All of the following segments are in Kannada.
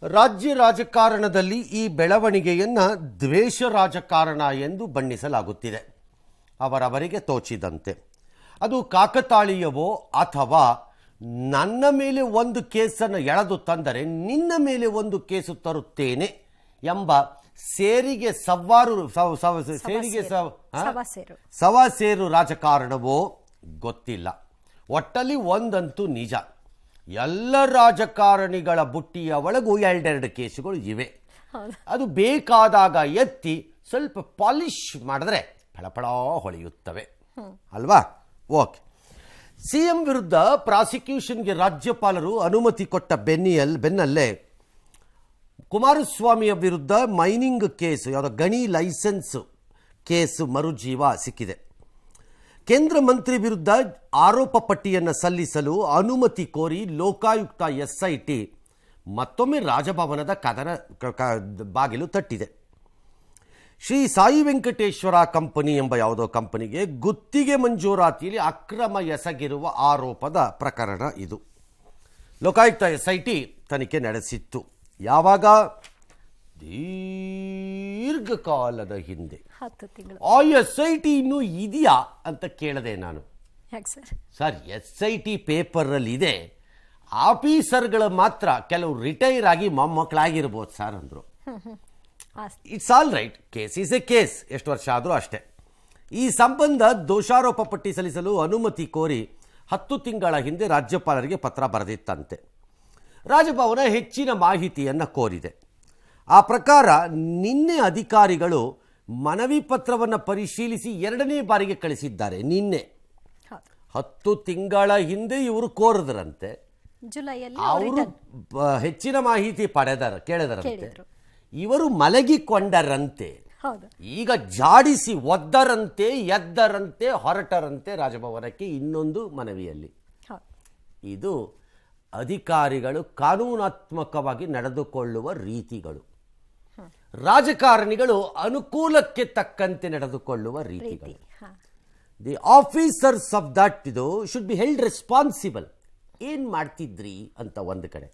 ರಾಜ್ಯ ರಾಜಕಾರಣದಲ್ಲಿ ಈ ಬೆಳವಣಿಗೆಯನ್ನು ದ್ವೇಷ ರಾಜಕಾರಣ ಎಂದು ಬಣ್ಣಿಸಲಾಗುತ್ತಿದೆ. ಅವರವರಿಗೆ ತೋಚಿದಂತೆ ಅದು ಕಾಕತಾಳೀಯವೋ ಅಥವಾ ನನ್ನ ಮೇಲೆ ಒಂದು ಕೇಸನ್ನು ಎಳೆದು ತಂದರೆ ನಿನ್ನ ಮೇಲೆ ಒಂದು ಕೇಸು ತರುತ್ತೇನೆ ಎಂಬ ಸೇರಿಗೆ ಸವಾಸೇರು ರಾಜಕಾರಣವೋ ಗೊತ್ತಿಲ್ಲ. ಒಟ್ಟಲ್ಲಿ ಒಂದಂತೂ ನಿಜ, ಎಲ್ಲ ರಾಜಕಾರಣಿಗಳ ಬುಟ್ಟಿಯ ಒಳಗೂ ಎರಡೆರಡು ಕೇಸುಗಳು ಇವೆ. ಅದು ಬೇಕಾದಾಗ ಎತ್ತಿ ಸ್ವಲ್ಪ ಪಾಲಿಶ್ ಮಾಡಿದ್ರೆ ಫಳಫಳ ಹೊಳೆಯುತ್ತವೆ ಅಲ್ವಾ? ಓಕೆ. ಸಿಎಂ ವಿರುದ್ಧ ಪ್ರಾಸಿಕ್ಯೂಷನ್ಗೆ ರಾಜ್ಯಪಾಲರು ಅನುಮತಿ ಕೊಟ್ಟ ಬೆನ್ನಲ್ಲೇ ಕುಮಾರಸ್ವಾಮಿಯ ವಿರುದ್ಧ ಮೈನಿಂಗ್ ಕೇಸು, ಯಾವುದೋ ಗಣಿ ಲೈಸೆನ್ಸ್ ಕೇಸು ಮರುಜೀವ ಸಿಕ್ಕಿದೆ. ಕೇಂದ್ರ ಮಂತ್ರಿ ವಿರುದ್ಧ ಆರೋಪ ಪಟ್ಟಿಯನ್ನು ಸಲ್ಲಿಸಲು ಅನುಮತಿ ಕೋರಿ ಲೋಕಾಯುಕ್ತ SIT ಮತ್ತೊಮ್ಮೆ ರಾಜಭವನದ ಬಾಗಿಲು ತಟ್ಟಿದೆ. ಶ್ರೀ ಸಾಯಿ ವೆಂಕಟೇಶ್ವರ ಕಂಪನಿ ಎಂಬ ಯಾವುದೋ ಕಂಪನಿಗೆ ಗುತ್ತಿಗೆ ಮಂಜೂರಾತಿಯಲ್ಲಿ ಅಕ್ರಮ ಎಸಗಿರುವ ಆರೋಪದ ಪ್ರಕರಣ ಇದು. ಲೋಕಾಯುಕ್ತ SIT ತನಿಖೆ ನಡೆಸಿತ್ತು. ಯಾವಾಗ? ದೀರ್ಘಕಾಲದ ಹಿಂದೆ. 10 ತಿಂಗಳು. ಆ SIT ಇನ್ನೂ ಇದೆಯಾ ಅಂತ ಕೇಳಿದೆ ನಾನು. ಸರ್ SIT ಪೇಪರಲ್ಲಿ ಇದೆ, ಆಫೀಸರ್ಗಳು ಮಾತ್ರ ಕೆಲವು ರಿಟೈರ್ ಆಗಿ ಮೊಮ್ಮಕ್ಕಳಾಗಿರ್ಬೋದು ಸರ್ ಅಂದರು. It's all right, case is A case, ಎಷ್ಟು ವರ್ಷ ಆದರೂ ಅಷ್ಟೇ. ಈ ಸಂಬಂಧ ದೋಷಾರೋಪ ಪಟ್ಟಿ ಸಲ್ಲಿಸಲು ಅನುಮತಿ ಕೋರಿ 10 ತಿಂಗಳ ಹಿಂದೆ ರಾಜ್ಯಪಾಲರಿಗೆ ಪತ್ರ ಬರೆದಿತ್ತಂತೆ. ರಾಜಭವನ ಹೆಚ್ಚಿನ ಮಾಹಿತಿಯನ್ನು ಕೋರಿದೆ. ಆ ಪ್ರಕಾರ ನಿನ್ನೆ ಅಧಿಕಾರಿಗಳು ಮನವಿ ಪತ್ರವನ್ನು ಪರಿಶೀಲಿಸಿ 2ನೇ ಬಾರಿಗೆ ಕಳಿಸಿದ್ದಾರೆ. ನಿನ್ನೆ 10 ತಿಂಗಳ ಹಿಂದೆ ಇವರು ಕೋರಿದ್ರಂತೆ, ಅವರು ಹೆಚ್ಚಿನ ಮಾಹಿತಿ ಕೇಳಿದರಂತೆ, ಇವರು ಮಲಗಿಕೊಂಡರಂತೆ, ಈಗ ಜಾಡಿಸಿ ಒದ್ದರಂತೆ, ಎದ್ದರಂತೆ, ಹೊರಟರಂತೆ ರಾಜಭವನಕ್ಕೆ ಇನ್ನೊಂದು ಮನವಿಯಲ್ಲಿ. ಇದು ಅಧಿಕಾರಿಗಳು ಕಾನೂನಾತ್ಮಕವಾಗಿ ನಡೆದುಕೊಳ್ಳುವ ರೀತಿಗಳು, ರಾಜಕಾರಣಿಗಳು ಅನುಕೂಲಕ್ಕೆ ತಕ್ಕಂತೆ ನಡೆದುಕೊಳ್ಳುವ ರೀತಿಗಳು. ದಿ ಆಫೀಸರ್ಸ್ ಆಫ್ ದಟ್ ಇದು ಶುಡ್ ಬಿ ಹೆಲ್ಡ್ ರೆಸ್ಪಾನ್ಸಿಬಲ್. ಏನು ಮಾಡ್ತಿದ್ರಿ ಅಂತ ಒಂದು ಕಡೆ,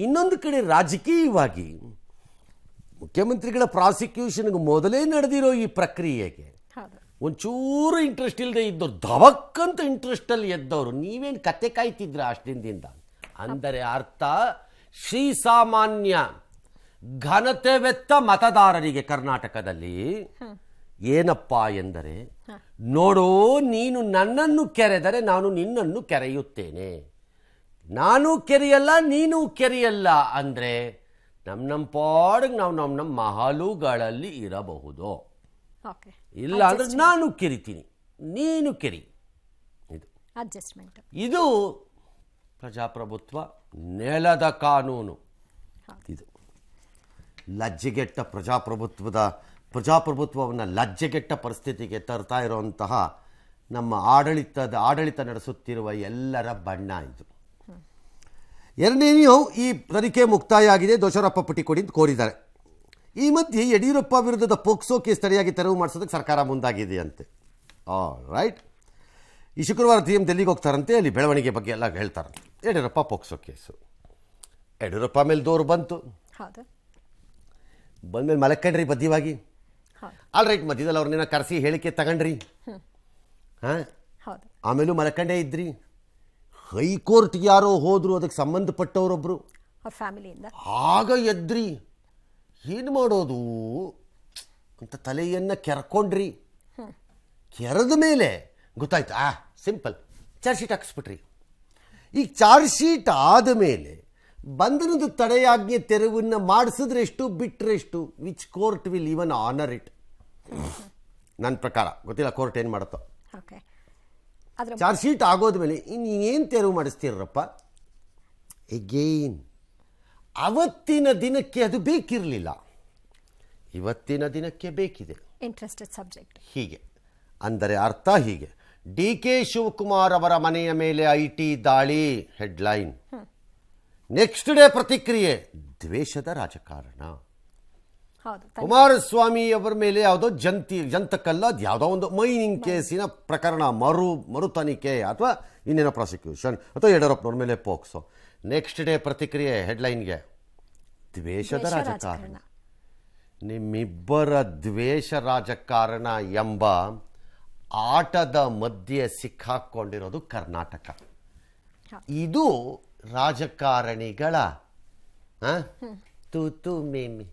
ಇನ್ನೊಂದು ಕಡೆ ರಾಜಕೀಯವಾಗಿ ಮುಖ್ಯಮಂತ್ರಿಗಳ ಪ್ರಾಸಿಕ್ಯೂಷನ್ಗೆ ಮೊದಲೇ ನಡೆದಿರೋ ಈ ಪ್ರಕ್ರಿಯೆಗೆ ಒಂಚೂರು ಇಂಟ್ರೆಸ್ಟ್ ಇಲ್ಲದೆ ಇದ್ದವ್ರು ಧವಕ್ಕಂತ ಇಂಟ್ರೆಸ್ಟಲ್ಲಿ ಎದ್ದವರು ನೀವೇನು ಕತೆ ಕಾಯ್ತಿದ್ರ ಅಷ್ಟಿಂದಿಂದ ಅಂದರೆ ಅರ್ಥ ಶ್ರೀಸಾಮಾನ್ಯ ಘನತೆವೆತ್ತ ಮತದಾರರಿಗೆ ಕರ್ನಾಟಕದಲ್ಲಿ ಏನಪ್ಪಾ ಎಂದರೆ, ನೋಡು ನೀನು ನನ್ನನ್ನು ಕೆರೆದರೆ ನಾನು ನಿನ್ನನ್ನು ಕೆರೆಯುತ್ತೇನೆ, ನಾನು ಕೆರೆಯಲ್ಲ ನೀನು ಕೆರೆಯಲ್ಲ ಅಂದರೆ ನಮ್ಮ ಪಾಡಿಗೆ ನಾವು ನಮ್ಮ ಮಹಲುಗಳಲ್ಲಿ ಇರಬಹುದು. ಇಲ್ಲ ಅಂದ್ರೆ ನಾನು ಕೆರಿತೀನಿ, ನೀನು ಕೆರಿ. ಇದು ಪ್ರಜಾಪ್ರಭುತ್ವ, ನೆಲದ ಕಾನೂನು. ಇದು ಲಜ್ಜೆಗೆಟ್ಟ ಪ್ರಜಾಪ್ರಭುತ್ವವನ್ನು ಲಜ್ಜೆಗೆಟ್ಟ ಪರಿಸ್ಥಿತಿಗೆ ತರ್ತಾ ಇರುವಂತಹ ನಮ್ಮ ಆಡಳಿತ ನಡೆಸುತ್ತಿರುವ ಎಲ್ಲರ ಬಣ್ಣ ಇದು. ಎರಡನೇಯೂ ಈ ತನಿಖೆ ಮುಕ್ತಾಯ ಆಗಿದೆ, ದೋಷಾರೋಪ ಪಟ್ಟಿ ಕೊಡಿ ಅಂತ ಕೋರಿದ್ದಾರೆ. ಈ ಮಧ್ಯೆ ಯಡಿಯೂರಪ್ಪ ವಿರುದ್ಧದ ಪೋಕ್ಸೋ ಕೇಸ್ ತಡೆಯಾಗಿ ತೆರವು ಮಾಡಿಸೋದಕ್ಕೆ ಸರ್ಕಾರ ಮುಂದಾಗಿದೆಯಂತೆ. ರೈಟ್. ಈ ಶುಕ್ರವಾರ CM ಡೆಲ್ಲಿಗೆ ಹೋಗ್ತಾರಂತೆ, ಅಲ್ಲಿ ಬೆಳವಣಿಗೆ ಬಗ್ಗೆ ಎಲ್ಲ ಹೇಳ್ತಾರಂತೆ. ಯಡಿಯೂರಪ್ಪ ಪೋಕ್ಸೋ ಕೇಸು, ಯಡಿಯೂರಪ್ಪ ಮೇಲೆ ದೂರು ಬಂತು, ಬಂದ್ಮೇಲೆ ಮಲಕ್ಕಂಡ್ರಿ ಬದ್ಧವಾಗಿ. ಆಲ್ ರೈಟ್, ಮಧ್ಯದಲ್ಲಿ ಅವ್ರನ್ನೇನ ಕರೆಸಿ ಹೇಳಿಕೆ ತಗೊಂಡ್ರಿ, ಆಮೇಲೂ ಮಲಕ್ಕಂಡೇ ಇದ್ರಿ. ಹೈಕೋರ್ಟ್ಗೆ ಯಾರೋ ಹೋದ್ರು, ಅದಕ್ಕೆ ಸಂಬಂಧಪಟ್ಟವರೊಬ್ರು ಆಗ ಎದ್ರಿ. ಏನು ಮಾಡೋದು ಅಂತ ತಲೆಯನ್ನು ಕೆರ್ಕೊಂಡ್ರಿ. ಕೆರೆದ ಮೇಲೆ ಗೊತ್ತಾಯ್ತು, ಸಿಂಪಲ್ ಚಾರ್ಜ್ ಶೀಟ್ ಹಾಕಿಸ್ಬಿಟ್ರಿ. ಈಗ ಚಾರ್ಜ್ ಶೀಟ್ ಆದ ಮೇಲೆ ಬಂಧನದ ತಡೆಯಾಜ್ಞೆ ತೆರವನ್ನು ಮಾಡಿಸಿದ್ರೆ ಎಷ್ಟು, ಬಿಟ್ಟರೆ ಎಷ್ಟು? Which court will even honour it? ನನ್ನ ಪ್ರಕಾರ ಗೊತ್ತಿಲ್ಲ ಕೋರ್ಟ್ ಏನು ಮಾಡುತ್ತೋ. ಚಾರ್ಜ್ ಶೀಟ್ ಆಗೋದ್ಮೇಲೆ ಇನ್ನೇನು ತೆರವು ಮಾಡಿಸ್ತೀರಪ್ಪ? ಎಗೇನ್ ಅವತ್ತಿನ ದಿನಕ್ಕೆ ಅದು ಬೇಕಿರಲಿಲ್ಲ, ಇವತ್ತಿನ ದಿನಕ್ಕೆ ಬೇಕಿದೆ. Interested subject. ಹೀಗೆ ಅಂದರೆ ಅರ್ಥ ಹೀಗೆ, DK ಶಿವಕುಮಾರ್ ಅವರ ಮನೆಯ ಮೇಲೆ IT ದಾಳಿ ಹೆಡ್ಲೈನ್. ನೆಕ್ಸ್ಟ್ ಡೇ ಪ್ರತಿಕ್ರಿಯೆ, ದ್ವೇಷದ ರಾಜಕಾರಣ. ಕುಮಾರಸ್ವಾಮಿ ಅವರ ಮೇಲೆ ಯಾವುದೋ ಜಂತಕಲ್ಲ, ಯಾವುದೋ ಒಂದು ಮೈನಿಂಗ್ ಕೇಸಿನ ಪ್ರಕರಣ ಮರು ತನಿಖೆ ಅಥವಾ ಇನ್ನೇನೋ ಪ್ರಾಸಿಕ್ಯೂಷನ್ ಅಥವಾ ಯಡಿಯೂರಪ್ಪನವ್ರ ಮೇಲೆ ಪೋಕ್ಸೋ. ನೆಕ್ಸ್ಟ್ ಡೇ ಪ್ರತಿಕ್ರಿಯೆ ಹೆಡ್ಲೈನ್ಗೆ, ದ್ವೇಷದ ದ್ವೇಷ ರಾಜಕಾರಣ. ನಿಮ್ಮಿಬ್ಬರ ದ್ವೇಷ ರಾಜಕಾರಣ ಎಂಬ ಆಟದ ಮಧ್ಯೆ ಸಿಕ್ಕಾಕೊಂಡಿರೋದು ಕರ್ನಾಟಕ. ಇದು ರಾಜಕಾರಣಿಗಳ ತೂತು ಮೇಮಿ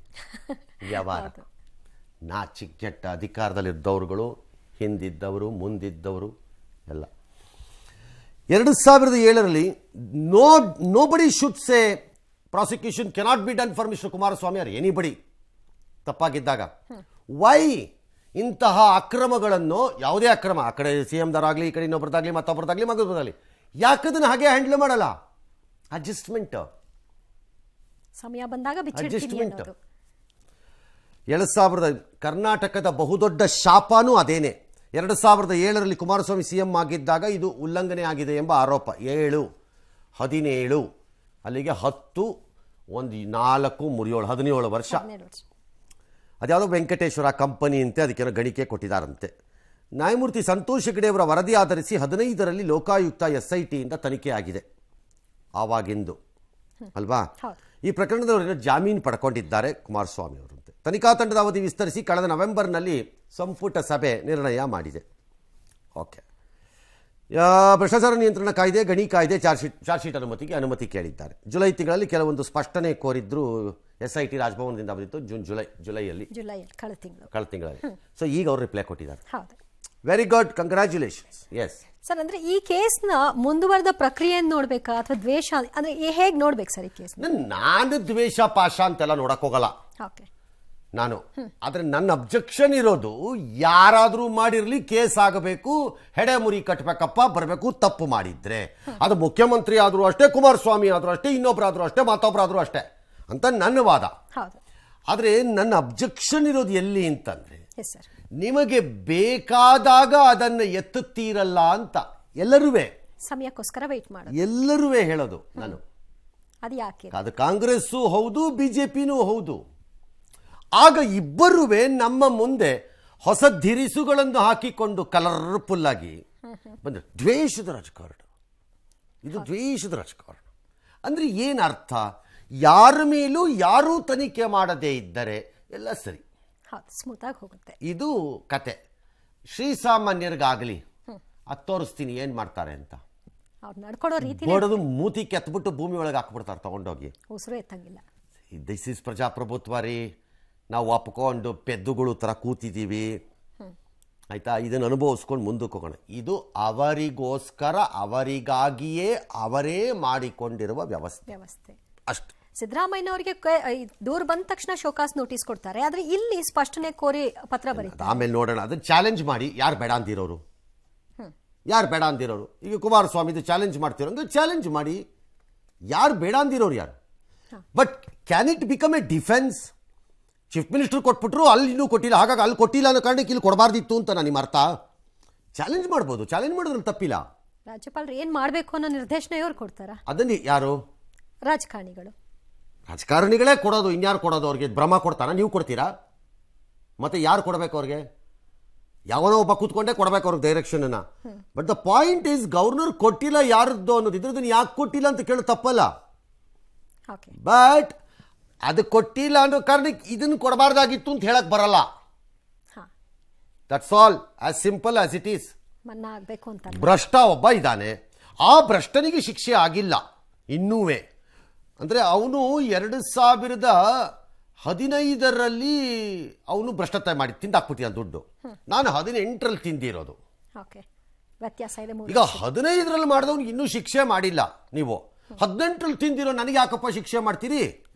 ವ್ಯವಹಾರ. ನಾಚಿಕೆಟ್ಟ ಅಧಿಕಾರದಲ್ಲಿದ್ದವರುಗಳು, ಹಿಂದಿದ್ದವರು, ಮುಂದಿದ್ದವರು ಎಲ್ಲ. 2007ರಲ್ಲಿ nobody should say prosecution cannot be done for mister Kumaraswamy or anybody ತಪ್ಪಾಗಿದ್ದಾಗ. ವೈ ಇಂತಹ ಅಕ್ರಮಗಳನ್ನು, ಯಾವುದೇ ಅಕ್ರಮ, ಆ ಕಡೆ CM-ದವರಾಗಲಿ, ಈ ಕಡೆ ಇನ್ನೊಬ್ಬರದಾಗಲಿ, ಮತ್ತೊಬ್ಬರದಾಗಲಿ, ಮಗದಾಗಲಿ, ಯಾಕದನ್ನು ಹಾಗೆ ಹ್ಯಾಂಡಲ್ ಮಾಡಲ್ಲ? ಅಡ್ಜಸ್ಟ್ಮೆಂಟ್, ಸಮಯ ಬಂದಾಗ ಅಡ್ಜಸ್ಟ್ಮೆಂಟ್. 2000 ಕರ್ನಾಟಕದ ಬಹುದೊಡ್ಡ ಶಾಪನೂ ಅದೇನೆ. 2007ರಲ್ಲಿ ಕುಮಾರಸ್ವಾಮಿ CM ಆಗಿದ್ದಾಗ ಇದು ಉಲ್ಲಂಘನೆ ಆಗಿದೆ ಎಂಬ ಆರೋಪ. 7, 17 ಅಲ್ಲಿಗೆ 10, 1, 4, 3, 7, 17 ವರ್ಷ. ಅದ್ಯಾವುದೋ ವೆಂಕಟೇಶ್ವರ ಕಂಪನಿ ಅಂತೆ, ಅದಕ್ಕೇನೋ ಗಣಿಕೆ ಕೊಟ್ಟಿದ್ದಾರಂತೆ. ನ್ಯಾಯಮೂರ್ತಿ ಸಂತೋಷ್ ಹೆಗಡೆ ಅವರ ವರದಿ ಆಧರಿಸಿ 15ರಲ್ಲಿ ಲೋಕಾಯುಕ್ತ SIT ಇಂದ ತನಿಖೆ ಆಗಿದೆ. ಆವಾಗಿಂದು ಅಲ್ವಾ? ಈ ಪ್ರಕರಣದವರೆಲ್ಲ ಜಾಮೀನು ಪಡ್ಕೊಂಡಿದ್ದಾರೆ ಕುಮಾರಸ್ವಾಮಿ ಅವರಂತೆ. ತನಿಖಾ ತಂಡದ ಅವಧಿ ವಿಸ್ತರಿಸಿ ಕಳೆದ ನವೆಂಬರ್ನಲ್ಲಿ ಸಂಪುಟ ಸಭೆ ನಿರ್ಣಯ ಮಾಡಿದೆ. ಓಕೆ, ಭ್ರಷ್ಟಾಚಾರ ನಿಯಂತ್ರಣ ಕಾಯ್ದೆ, ಗಣಿ ಕಾಯ್ದೆ, ಚಾರ್ಜ್ ಶೀಟ್ ಅನುಮತಿಗೆ ಅನುಮತಿ ಕೇಳಿದ್ದಾರೆ. ಜುಲೈ ತಿಂಗಳಲ್ಲಿ ಕೆಲವೊಂದು ಸ್ಪಷ್ಟನೆ ಕೋರಿದ್ರು. SIT ರಾಜಭವನದಿಂದ ಬಂದಿತ್ತು ಜುಲೈಯಲ್ಲಿ ಕಳೆದ ತಿಂಗಳಲ್ಲಿ. ಸೊ ಈಗ ಅವರು ರಿಪ್ಲೈ ಕೊಟ್ಟಿದ್ದಾರೆ. Very good, congratulations. Yes sir, ಅಂದ್ರೆ ಈ ಕೇಸ್ನ ಮುಂದುವರೆದ ಪ್ರಕ್ರಿಯೆಯನ್ನು ನೋಡ್ಬೇಕಾ ಅಥವಾ ದ್ವೇಷ ಅಂದ್ರೆ ಹೇಗೆ ನೋಡ್ಬೇಕು ಸರ್ ಈ ಕೇಸ್? ನಾನು ದ್ವೇಷ ಪಾಶ ಅಂತೆಲ್ಲ ನೋಡಕ್ ಹೋಗಲ್ಲ ನಾನು. ಆದ್ರೆ ನನ್ನ ಅಬ್ಜೆಕ್ಷನ್ ಇರೋದು, ಯಾರಾದ್ರೂ ಮಾಡಿರ್ಲಿ ಕೇಸ್ ಆಗಬೇಕು, ಹೆಡೆ ಮುರಿ ಕಟ್ಟಬೇಕಪ್ಪ, ಬರಬೇಕು ತಪ್ಪು ಮಾಡಿದ್ರೆ. ಅದು ಮುಖ್ಯಮಂತ್ರಿ ಆದ್ರೂ ಅಷ್ಟೇ, ಕುಮಾರಸ್ವಾಮಿ ಆದ್ರೂ ಅಷ್ಟೇ, ಇನ್ನೊಬ್ರಾದ್ರೂ ಅಷ್ಟೇ, ಮತ್ತೊಬ್ರಾದ್ರೂ ಅಷ್ಟೇ ಅಂತ ನನ್ನ ವಾದ. ಆದ್ರೆ ನನ್ನ ಅಬ್ಜೆಕ್ಷನ್ ಇರೋದು ಎಲ್ಲಿ ಅಂತಂದ್ರೆ, ನಿಮಗೆ ಬೇಕಾದಾಗ ಅದನ್ನು ಎತ್ತುತ್ತೀರಲ್ಲ ಅಂತ ಎಲ್ಲರೂ ಸಮಯಕ್ಕೋಸ್ಕರ ವೇಟ್ ಮಾಡಿ ಎಲ್ಲರೂ ಹೇಳೋದು ನಾನು. ಅದು ಯಾಕೆ? ಅದು ಕಾಂಗ್ರೆಸ್ಸು ಹೌದು, ಬಿಜೆಪಿನೂ ಹೌದು. ಆಗ ಇಬ್ಬರೂ ನಮ್ಮ ಮುಂದೆ ಹೊಸ ಧಿರಿಸುಗಳನ್ನು ಹಾಕಿಕೊಂಡು ಕಲರ್ಫುಲ್ ಆಗಿ ಬಂದ್ರೆ ದ್ವೇಷದ ರಾಜಕಾರಣ, ಇದು ದ್ವೇಷದ ರಾಜಕಾರಣ ಅಂದ್ರೆ ಏನು ಅರ್ಥ? ಯಾರ ಮೇಲೂ ಯಾರೂ ತನಿಖೆ ಮಾಡದೇ ಇದ್ದರೆ ಎಲ್ಲ ಸರಿ, ಸ್ಮೂತ್ ಆಗಿ ಹೋಗುತ್ತೆ. ಇದು ಕತೆ. ಶ್ರೀಸಾಮಾನ್ಯರಿಗಾಗಲಿ ಅದು ತೋರಿಸ್ತೀನಿ ಏನು ಮಾಡ್ತಾರೆ ಅಂತ. ನಡ್ಕೊಳ್ಳೋ ರೀತಿ ನೋಡೋದು ಮೂತಿ ಕೆತ್ಬಿಟ್ಟು ಭೂಮಿ ಒಳಗೆ ಹಾಕ್ಬಿಡ್ತಾರೆ ತಗೊಂಡೋಗಿ. ಉಸಿರು ಎತ್ತಂಗಿಲ್ಲ. ದಿಸ್ ಇಸ್ ಪ್ರಜಾಪ್ರಭುತ್ವ ರೀ. ನಾವು ಒಪ್ಕೊಂಡು ಪೆದ್ದುಗಳು ಥರ ಕೂತಿದ್ದೀವಿ, ಆಯ್ತಾ? ಇದನ್ನು ಅನುಭವಿಸ್ಕೊಂಡು ಮುಂದಕ್ಕೆ ಹೋಗೋಣ. ಇದು ಅವರಿಗೋಸ್ಕರ, ಅವರಿಗಾಗಿಯೇ ಅವರೇ ಮಾಡಿಕೊಂಡಿರುವ ವ್ಯವಸ್ಥೆ ಅಷ್ಟು. ಸಿದ್ದರಾಮಯ್ಯನವರಿಗೆ ದೂರ ಬಂದ ತಕ್ಷಣ ಶೋಕಾಸ್ ನೋಟಿಸ್ ಕೊಡ್ತಾರೆ, ಆದ್ರೆ ಇಲ್ಲಿ ಸ್ಪಷ್ಟನೆ ಕೋರಿ ಪತ್ರ ಬರೀತಾರೆ. ಆಮೇಲೆ ನೋಡೋಣ, ಅದನ್ನ ಚಾಲೆಂಜ್ ಮಾಡಿ. ಯಾರು ಬೇಡ ಅಂದಿರೋರು? ಯಾರು ಬೇಡ ಅಂದಿರೋರು? ಈಗ ಕುಮಾರಸ್ವಾಮಿದು ಚಾಲೆಂಜ್ ಮಾಡ್ತಿರೋ, ಚಾಲೆಂಜ್ ಮಾಡಿ. ಯಾರು ಬೇಡ ಅಂದಿರೋರು ಯಾರು? But can it become a defence? Chief minister ಕೊಟ್ಬಿಟ್ರು, ಅಲ್ಲಿ ಇನ್ನೂ ಕೊಟ್ಟಿಲ್ಲ, ಹಾಗಾಗಿ ಅಲ್ಲಿ ಕೊಟ್ಟಿಲ್ಲ ಅನ್ನೋ ಕಾರಣಕ್ಕೆ ಇಲ್ಲಿ ಕೊಡಬಾರ್ದಿತ್ತು ಅಂತ ನಿಮ್ಮ ಅರ್ಥ? ಚಾಲೆಂಜ್ ಮಾಡ್ಬೋದು, ಚಾಲೆಂಜ್ ಮಾಡೋದ್ರಲ್ಲಿ ತಪ್ಪಿಲ್ಲ. ರಾಜ್ಯಪಾಲರು ಏನ್ ಮಾಡಬೇಕು ಅನ್ನೋ ನಿರ್ದೇಶನ ಇವ್ರು ಕೊಡ್ತಾರ? ಅದನ್ನ ಯಾರು? ರಾಜಕಾರಣಿಗಳೇ ಕೊಡೋದು. ಇನ್ಯಾರು ಕೊಡೋದು? ಅವ್ರಿಗೆ ಭ್ರಮ ಕೊಡ್ತಾರ? ನೀವು ಕೊಡ್ತೀರಾ? ಮತ್ತೆ ಯಾರು ಕೊಡಬೇಕು ಅವ್ರಿಗೆ? ಯಾವನೋ ಒಬ್ಬ ಕೂತ್ಕೊಂಡೇ ಕೊಡಬೇಕು ಅವ್ರಿಗೆ direction. But the point is, governor ಕೊಟ್ಟಿಲ್ಲ ಯಾರದ್ದು ಅನ್ನೋದು. ಇದ್ರದನ್ನ ಯಾಕೆ ಕೊಟ್ಟಿಲ್ಲ ಅಂತ ಕೇಳೋ ತಪ್ಪಲ್ಲ. ಬಟ್ ಅದು ಕೊಟ್ಟಿಲ್ಲ ಅನ್ನೋ ಕಾರಣಕ್ಕೆ ಇದನ್ನು ಕೊಡಬಾರ್ದಾಗಿತ್ತು ಅಂತ ಹೇಳಕ್ ಬರಲ್ಲ. That's all, as simple as it is. ಭ್ರಷ್ಟ ಒಬ್ಬ ಇದ್ದಾನೆ, ಆ ಭ್ರಷ್ಟನಿಗೆ ಶಿಕ್ಷೆ ಆಗಿಲ್ಲ ಇನ್ನೂವೇ. ಅಂದರೆ ಅವನು 2015ರಲ್ಲಿ ಅವನು ಭ್ರಷ್ಟತೆ ಮಾಡಿ ತಿಂದಾಕ್ಬಿಟ್ಟಿದ್ದ ದುಡ್ಡು. ನಾನು 18ರಲ್ಲಿ ತಿಂದಿರೋದು. ಈಗ 15ರಲ್ಲಿ ಮಾಡಿದವನಿಗೆ ಇನ್ನೂ ಶಿಕ್ಷೆ ಮಾಡಿಲ್ಲ. ನೀವು 18ರಲ್ಲಿ ತಿಂದಿರೋ ನನಗೆ ಯಾಕಪ್ಪ ಶಿಕ್ಷೆ ಮಾಡ್ತೀರಿ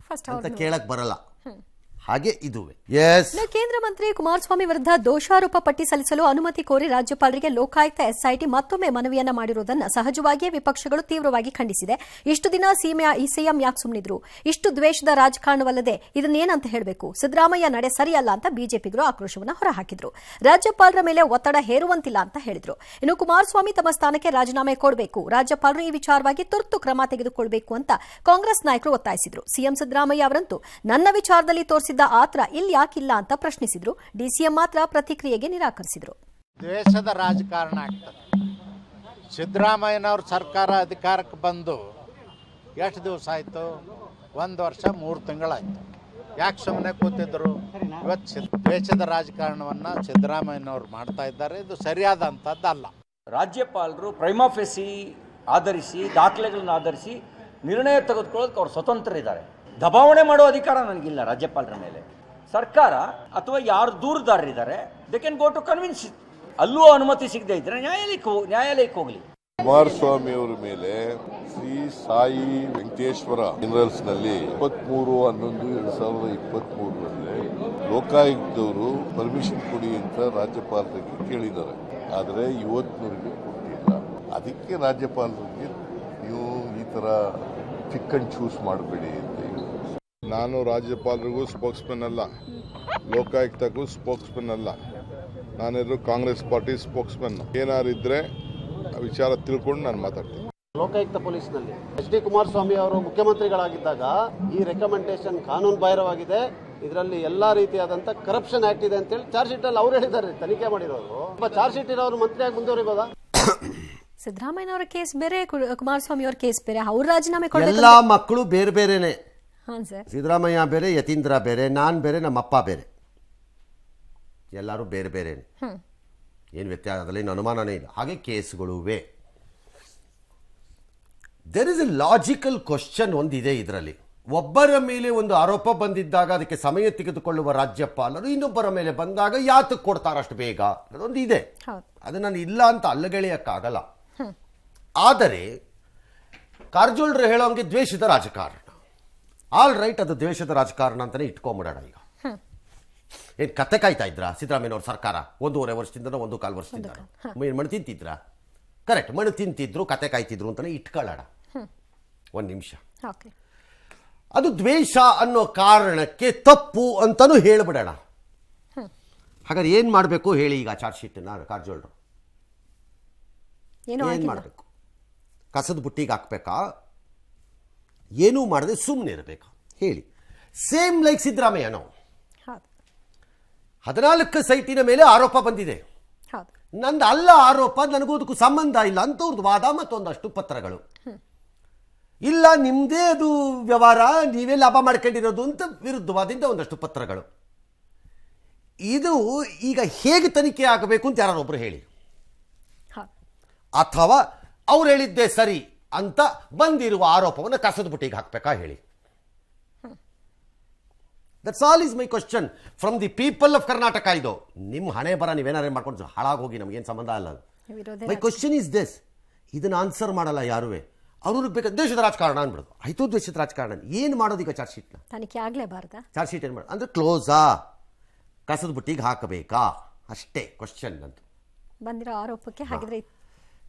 ಅಂತ ಕೇಳಕ್ ಬರಲ್ಲ. ಹಾಗೆ ಇದುವೆ. ಕೇಂದ್ರ ಮಂತ್ರಿ ಕುಮಾರಸ್ವಾಮಿ ವಿರುದ್ಧ ದೋಷಾರೋಪ ಪಟ್ಟಿ ಸಲ್ಲಿಸಲು ಅನುಮತಿ ಕೋರಿ ರಾಜ್ಯಪಾಲರಿಗೆ ಲೋಕಾಯುಕ್ತ SIT ಮತ್ತೊಮ್ಮೆ ಮನವಿಯನ್ನ ಮಾಡಿರುವುದನ್ನು ಸಹಜವಾಗಿಯೇ ವಿಪಕ್ಷಗಳು ತೀವ್ರವಾಗಿ ಖಂಡಿಸಿದೆ. ಇಷ್ಟು ದಿನ ಸಿಎಂ ಯಾಕೆ ಸುಮ್ಮನಿದ್ರು? ಇಷ್ಟು ದ್ವೇಷದ ರಾಜಕಾರಣವಲ್ಲದೆ ಇದನ್ನೇನಂತ ಹೇಳಬೇಕು? ಸಿದ್ದರಾಮಯ್ಯ ನಡೆ ಸರಿಯಲ್ಲ ಅಂತ ಬಿಜೆಪಿಗರು ಆಕ್ರೋಶವನ್ನು ಹೊರಹಾಕಿದ್ರು. ರಾಜ್ಯಪಾಲರ ಮೇಲೆ ಒತ್ತಡ ಹೇರುವಂತಿಲ್ಲ ಅಂತ ಹೇಳಿದ್ರು. ಇನ್ನು ಕುಮಾರಸ್ವಾಮಿ ತಮ್ಮ ಸ್ಥಾನಕ್ಕೆ ರಾಜೀನಾಮೆ ಕೊಡಬೇಕು, ರಾಜ್ಯಪಾಲರು ಈ ವಿಚಾರವಾಗಿ ತುರ್ತು ಕ್ರಮ ತೆಗೆದುಕೊಳ್ಳಬೇಕು ಅಂತ ಕಾಂಗ್ರೆಸ್ ನಾಯಕರು ಒತ್ತಾಯಿಸಿದ್ರು. ಸಿಎಂ ಸಿದ್ದರಾಮಯ್ಯ ಅವರಂತೂ ನನ್ನ ವಿಚಾರದಲ್ಲಿ ತೋರಿಸಿದ ಆತರ ಇಲ್ಲಿ ಯಾಕಿಲ್ಲ ಅಂತ ಪ್ರಶ್ನಿಸಿದ್ರು. ಡಿಸಿಎಂ ಮಾತ್ರ ಪ್ರತಿಕ್ರಿಯೆಗೆ ನಿರಾಕರಿಸಿದ್ರು. ದ್ವೇಷದ ರಾಜಕಾರಣ ಆಗ್ತದೆ. ಸಿದ್ದರಾಮಯ್ಯನವ್ರ ಸರ್ಕಾರ ಅಧಿಕಾರಕ್ಕೆ ಬಂದು ಎಷ್ಟು ದಿವಸ ಆಯಿತು? 1 ವರ್ಷ 3 ತಿಂಗಳಾಯ್ತು. ಯಾಕೆ ಸುಮ್ಮನೆ ಕೂತಿದ್ರು? ಇವತ್ತು ದ್ವೇಷದ ರಾಜಕಾರಣವನ್ನು ಸಿದ್ದರಾಮಯ್ಯನವರು ಮಾಡ್ತಾ ಇದ್ದಾರೆ. ಇದು ಸರಿಯಾದಂಥದ್ದಲ್ಲ. ರಾಜ್ಯಪಾಲರು ಪ್ರೈಮಾಫೆಸಿ ಆಧರಿಸಿ ದಾಖಲೆಗಳನ್ನು ಆಧರಿಸಿ ನಿರ್ಣಯ ತೆಗೆದುಕೊಳ್ಳೋದಕ್ಕೆ ಅವ್ರು ಸ್ವತಂತ್ರ ಇದ್ದಾರೆ. ದಬಾವಣೆ ಮಾಡೋ ಅಧಿಕಾರ ನನಗಿಲ್ಲ ರಾಜ್ಯಪಾಲರ ಮೇಲೆ. ಸರ್ಕಾರ ಅಥವಾ ಯಾರು ದೂರುದಾರರಿದ್ದಾರೆ they can go to convince. ಅಲ್ಲೂ ಅನುಮತಿ ಸಿಗದೇ ಇದ್ರೆ ನ್ಯಾಯಾಲಯಕ್ಕೆ ಹೋಗಲಿ. ಕುಮಾರಸ್ವಾಮಿ ಅವರ ಮೇಲೆ ಶ್ರೀ ಸಾಯಿ ವೆಂಕಟೇಶ್ವರ ಮಿನರಲ್ಸ್ ನಲ್ಲಿ 23/11/2023 ಲೋಕಾಯುಕ್ತವರು ಪರ್ಮಿಷನ್ ಕೊಡಿ ಅಂತ ರಾಜ್ಯಪಾಲರಿಗೆ ಕೇಳಿದ್ದಾರೆ. ಆದರೆ ಇವತ್ತಿನವರೆಗೆ ಕೊಟ್ಟಿಲ್ಲ. ಅದಕ್ಕೆ ರಾಜ್ಯಪಾಲರಿಗೆ ನೀವು ಈ ತರ ಪಿಕ್ ಅಂಡ್ ಚೂಸ್ ಮಾಡಬೇಡಿ ಅಂತ. ನಾನು ರಾಜ್ಯಪಾಲರಿಗೂ ಸ್ಪೋಕ್ಸ್ಮನ್ ಅಲ್ಲ, ಲೋಕಾಯುಕ್ತಕ್ಕೂ ಸ್ಪೋಕ್ಸ್ಮನ್ ಅಲ್ಲ. ನಾನಿದ್ರು ಕಾಂಗ್ರೆಸ್ ಪಾರ್ಟಿ ಸ್ಪೋಕ್ಸ್ಮನ್. ಏನಾರಿದ್ರೆ ವಿಚಾರ ತಿಳ್ಕೊಂಡು ನಾನು ಮಾತಾಡ್ತೀನಿ. ಲೋಕಾಯುಕ್ತ ಪೊಲೀಸ್ನಲ್ಲಿ HD ಕುಮಾರಸ್ವಾಮಿ ಅವರು ಮುಖ್ಯಮಂತ್ರಿಗಳಾಗಿದ್ದಾಗ ಈ ರೆಕಮೆಂಡೇಶನ್ ಕಾನೂನು ಬಾಹಿರವಾಗಿದೆ, ಇದರಲ್ಲಿ ಎಲ್ಲಾ ರೀತಿಯಾದಂತ ಕರಪ್ಷನ್ ಆಕ್ಟ್ ಇದೆ ಅಂತೇಳಿ ಚಾರ್ಜ್ ಶೀಟ್ ಅಲ್ಲಿ ಅವ್ರು ಹೇಳಿದ್ದಾರೆ. ತನಿಖೆ ಮಾಡಿರೋರು ಚಾರ್ಜ್ ಶೀಟ್ ಇರೋರು ಮಂತ್ರಿಯಾಗಿ ಮುಂದುವರಿಬೋದಾ? ಸಿದ್ದರಾಮಯ್ಯನವರ ಕೇಸ್ ಬೇರೆ, ಕುಮಾರಸ್ವಾಮಿ ಅವರ ಕೇಸ್ ಬೇರೆ. ಅವ್ರು ರಾಜೀನಾಮೆ ಕೊಡಬೇಕು. ಎಲ್ಲಾ ಮಕ್ಕಳು ಬೇರೆ ಬೇರೆನೆ. ಹಾಂ ಸರ್. ಸಿದ್ದರಾಮಯ್ಯ ಬೇರೆ, ಯತೀಂದ್ರ ಬೇರೆ, ನಾನು ಬೇರೆ, ನಮ್ಮಪ್ಪ ಬೇರೆ. ಎಲ್ಲರೂ ಬೇರೆ ಬೇರೆನೆ. ಏನು ವ್ಯತ್ಯಾಸ? ಅದರಲ್ಲಿ ಏನು ಅನುಮಾನನೇ ಇಲ್ಲ. ಹಾಗೆ ಕೇಸ್ಗಳುವೆ. There is a logical question ಒಂದಿದೆ ಇದರಲ್ಲಿ. ಒಬ್ಬರ ಮೇಲೆ ಒಂದು ಆರೋಪ ಬಂದಿದ್ದಾಗ ಅದಕ್ಕೆ ಸಮಯ ತೆಗೆದುಕೊಳ್ಳುವ ರಾಜ್ಯಪಾಲರು ಇನ್ನೊಬ್ಬರ ಮೇಲೆ ಬಂದಾಗ ಯಾತಕ್ಕೆ ಕೊಡ್ತಾರಷ್ಟು ಬೇಗ ಅದೊಂದು ಇದೆ. ಅದು ನಾನು ಇಲ್ಲ ಅಂತ ಅಲ್ಲಗೆಳೆಯಕ್ಕಾಗಲ್ಲ. ಆದರೆ ಕಾರಜೋಳರು ಹೇಳೋಂಗೆ ದ್ವೇಷದ ರಾಜಕಾರಣ. ಆಲ್ ರೈಟ್, ಅದು ದ್ವೇಷದ ರಾಜಕಾರಣ ಅಂತಲೇ ಇಟ್ಕೊಂಬಿಡೋಣ. ಈಗ ಏನು ಕತೆ ಕಾಯ್ತಾ ಇದ್ರಾ ಸಿದ್ದರಾಮಯ್ಯನವ್ರ ಸರ್ಕಾರ? 1.5 ವರ್ಷದಿಂದ 1.25 ವರ್ಷದಿಂದ ಮಣ್ಣು ತಿಂತಿದ್ರಾ? ಕರೆಕ್ಟ್, ಮಣ್ಣು ತಿಂತಿದ್ರು, ಕತೆ ಕಾಯ್ತಿದ್ರು ಅಂತಲೇ ಇಟ್ಕೊಳ್ಳೋಣ. ಒಂದು ನಿಮಿಷ. ಅದು ದ್ವೇಷ ಅನ್ನೋ ಕಾರಣಕ್ಕೆ ತಪ್ಪು ಅಂತಲೂ ಹೇಳ್ಬಿಡೋಣ. ಹಾಗಾದ್ರೆ ಏನು ಮಾಡಬೇಕು ಹೇಳಿ? ಈಗ ಚಾರ್ಜ್ ಶೀಟನ್ನ ಕಾರಜೋಳರು ಏನು ಮಾಡಬೇಕು? ಕಸದ ಬುಟ್ಟಿಗೆ ಹಾಕ್ಬೇಕಾ? ಏನೂ ಮಾಡದೆ ಸುಮ್ಮನೆ ಇರಬೇಕಾ ಹೇಳಿ? ಸೇಮ್ ಲೈಕ್ ಸಿದ್ದರಾಮಯ್ಯನೋ 14 ಸೈಟಿನ ಮೇಲೆ ಆರೋಪ ಬಂದಿದೆ. ನಂದು ಅಲ್ಲ ಆರೋಪ, ನನಗೂ ಅದಕ್ಕೂ ಸಂಬಂಧ ಇಲ್ಲ ಅಂತವ್ರದ್ದು ವಾದ. ಮತ್ತೊಂದಷ್ಟು ಪತ್ರಗಳು ಇಲ್ಲ, ನಿಮ್ಮದೇ ಅದು ವ್ಯವಹಾರ, ನೀವೇ ಲಾಭ ಮಾಡ್ಕೊಂಡಿರೋದು ಅಂತ ವಿರುದ್ಧವಾದಿಂದ ಒಂದಷ್ಟು ಪತ್ರಗಳು. ಇದು ಈಗ ಹೇಗೆ ತನಿಖೆ ಆಗಬೇಕು ಅಂತ ಯಾರೊಬ್ಬರು ಹೇಳಿ. ಅಥವಾ ಅವ್ರು ಹೇಳಿದ್ದೇ ಸರಿ ಅಂತ ಬಂದಿರುವ ಆರೋಪವನ್ನು ಕಸದ ಬುಟ್ಟಿಗೆ ಹಾಕಬೇಕಾ ಹೇಳಿ? That's all is my question from the people of Karnataka. ಇದು ನಿಮ್ಮ ಹಣೆ ಬರ, ನೀವೇನಾರು ಮಾಡ್ಕೊಂಡು ಹಾಳಾಗೋಗಿ, ನಮಗೇನು ಸಂಬಂಧ ಅಲ್ಲ. My question is this. ಇದನ್ನು ಆನ್ಸರ್ ಮಾಡಲ್ಲ ಯಾರುವೆ. ಅವ್ರಿಗೆ ಬೇಕಾದ ದೇಶದ ರಾಜಕಾರಣ ಅನ್ಬಿಡೋದು. ಆಯ್ತು, ದೇಶದ ರಾಜಕಾರಣ ಏನು ಮಾಡೋದು ಈಗ? ಚಾರ್ಜ್ ಶೀಟ್ನ ತನಿಖೆ ಆಗಲೇಬಾರ್ದಾ? ಚಾರ್ಜ್ ಶೀಟ್ ಏನು ಮಾಡೋದು ಅಂದರೆ ಕ್ಲೋಸಾ, ಕಸದ ಬುಟ್ಟಿಗೆ ಹಾಕಬೇಕಾ ಅಷ್ಟೇ ಕ್ವಶನ್ ಅಂತ. ಬಂದಿರೋ ಆರೋಪಕ್ಕೆ ಹಾಗಿದ್ರೆ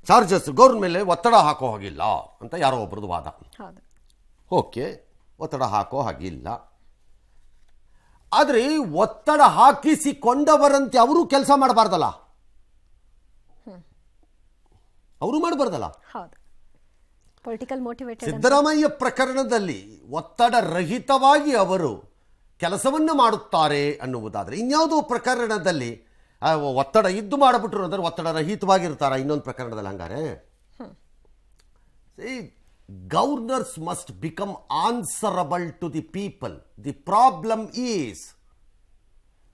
ಚಾರ್ಜಸ್ ಗೌರ್ಮೆಂಟ್ ಮೇಲೆ ಒತ್ತಡ ಹಾಕೋ ಹಾಗಿಲ್ಲ ಅಂತ ಯಾರೋ ಒಬ್ರದ್ದು ವಾದ. ಓಕೆ, ಒತ್ತಡ ಹಾಕೋ ಹಾಗಿಲ್ಲ. ಆದರೆ ಒತ್ತಡ ಹಾಕಿಸಿಕೊಂಡವರಂತೆ ಅವರು ಕೆಲಸ ಮಾಡಬಾರ್ದಲ್ಲ? ಅವರು ಮಾಡಬಾರ್ದಲ್ಲ? ಸಿದ್ದರಾಮಯ್ಯ ಪ್ರಕರಣದಲ್ಲಿ ಒತ್ತಡ ರಹಿತವಾಗಿ ಅವರು ಕೆಲಸವನ್ನು ಮಾಡುತ್ತಾರೆ ಅನ್ನುವುದಾದರೆ, ಇನ್ಯಾವುದೋ ಪ್ರಕರಣದಲ್ಲಿ ಒತ್ತಡ ಇದ್ದು ಮಾಡಿಬಿಟ್ರು ಅಂದರೆ ಒತ್ತಡ ರಹಿತವಾಗಿರ್ತಾರ? ಇನ್ನೊಂದು ಪ್ರಕರಣದಲ್ಲಿ ಹಂಗಾರೆ governors must become answerable to the people. The problem is,